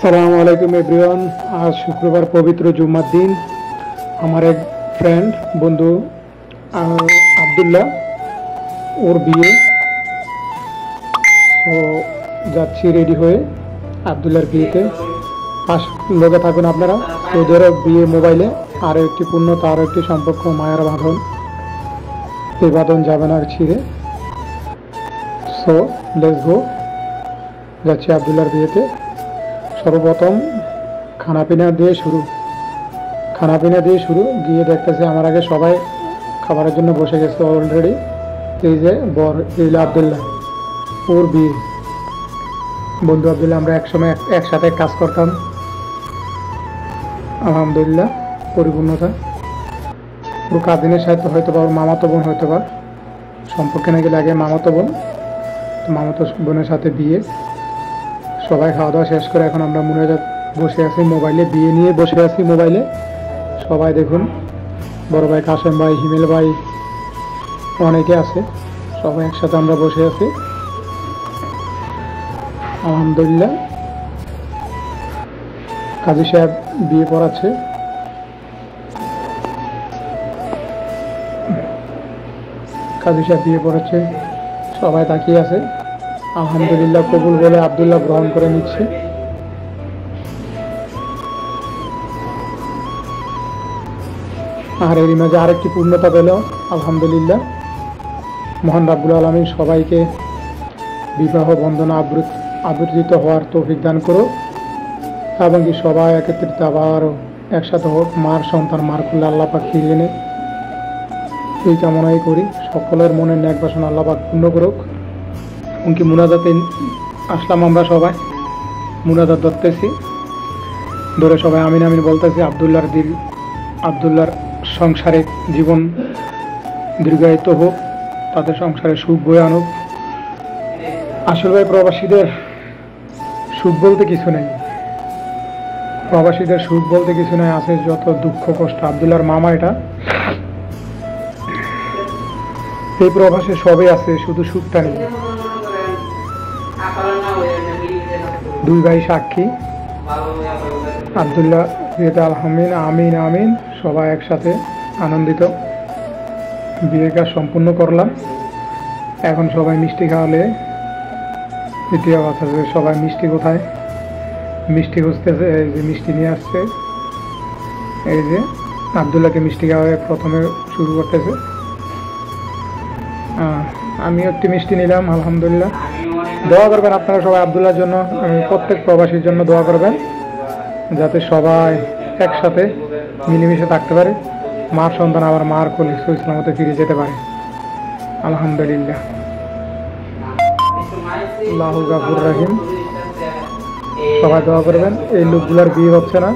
আসসালামু আলাইকুম এভরিওয়ান। আজ শুক্রবার পবিত্র জুম্মার দিন। আমার এক ফ্রেন্ড বন্ধু আবদুল্লাহ, ওর বিয়ে। তো যাচ্ছি রেডি হয়ে আবদুল্লাহর বিয়েতে। লোকে থাকুন আপনারা। ওদের বিয়ে মোবাইলে আরও একটি পূর্ণতা, আরও একটি সম্পর্ক, মায়ার বাঁধন। এই বাঁধন যাবে না ছিঁড়ে। So let's go. যাচ্ছি আবদুল্লাহর বিয়েতে। সর্বপ্রথম খানাপিনা দিয়ে শুরু গিয়ে দেখতেছে আমার আগে সবাই খাবারের জন্য বসে গেছে অলরেডি। এই যে বর ইলা আবদুল্লাহ, ওর বিয়ে। বন্ধু আবদুল্লাহ, আমরা একসময় একসাথে কাজ করতাম। আলহামদুলিল্লাহ পরিপূর্ণতা। পুরো কাজিনের সাথে হয়তো বা ওর মামাতো বোন, হয়তো বা সম্পর্কে নাকি লাগে মামাতো বোন। মামাতো বোনের সাথে বিয়ে। সবাই খাওয়া দাওয়া শেষ করে এখন আমরা বসে আছি মোবাইলে, বিয়ে নিয়ে বসে আছি মোবাইলে। সবাই দেখুন, বড় ভাই কাশেম ভাই, হিমেল ভাই, অনেকে আছে। সবাই একসাথে আমরা বসে আছি আলহামদুলিল্লাহ। কাজী সাহেব বিয়ে পড়াচ্ছে। সবাই তাকিয়ে আছে। আলহামদুলিল্লাহ কবুল বলে আবদুল্লাহ গ্রহণ করে নিচ্ছে। আর এর মাঝে আরেকটি পূর্ণতা পেল আলহামদুলিল্লাহ। মহান রাব্বুল আলামিন সবাইকে বিবাহ বন্ধনে আবৃত হওয়ার তৌফিক দান করো, এবং কি সবাই একত্রিত আবারও একসাথে হোক। মার সন্তান মার খুললে আল্লাহ পাক ফিরিয়ে এনে এই কামনাই করি। সকলের মনের ন্যাক বাসনা আল্লাহ পাক পূর্ণ করুক। এমনকি মুনাজাতে আসলাম, আমরা সবাই মুনাজাত ধরে সবাই আমিন আমিন বলতেছি। আবদুল্লাহর সংসারে জীবন দীর্ঘায়িত হোক, তাদের সংসারে সুখ বয়ে আনুক। আসলে ভাই প্রবাসীদের সুখ বলতে কিছু নেই, আছে যত দুঃখ কষ্ট। আবদুল্লাহর মামা এটা, এই প্রবাসে সবই আছে, শুধু সুখটা নেই। দুই ভাই সাক্ষী। আবদুল্লাহ বিয়েতে আলহামদুলিল্লাহ আমিন আমিন। সবাই একসাথে আনন্দিত। বিয়ের কাজ সম্পূর্ণ করলাম। এখন সবাই মিষ্টি খাওয়ালে দ্বিতীয় কথা, সবাই মিষ্টি কোথায়, মিষ্টি খুঁজতেছে। এই যে মিষ্টি নিয়ে আসছে, এই যে আবদুল্লাহকে মিষ্টি খাওয়াবে প্রথমে শুরু করতেছে। আমিও একটি মিষ্টি নিলাম আলহামদুলিল্লাহ। দোয়া করবেন আপনারা সবাই আবদুল্লাহর জন্য, প্রত্যেক প্রবাসীর জন্য দোয়া করবেন, যাতে সবাই একসাথে মিলেমিশে থাকতে পারে। মার সন্তান আবার মার কোলে ইসলামতে ফিরে যেতে পারে আলহামদুলিল্লাহ। আল্লাহু গাফুর রহিম। সবাই দোয়া করবেন। এই লোকগুলার বিয়ে হচ্ছে না,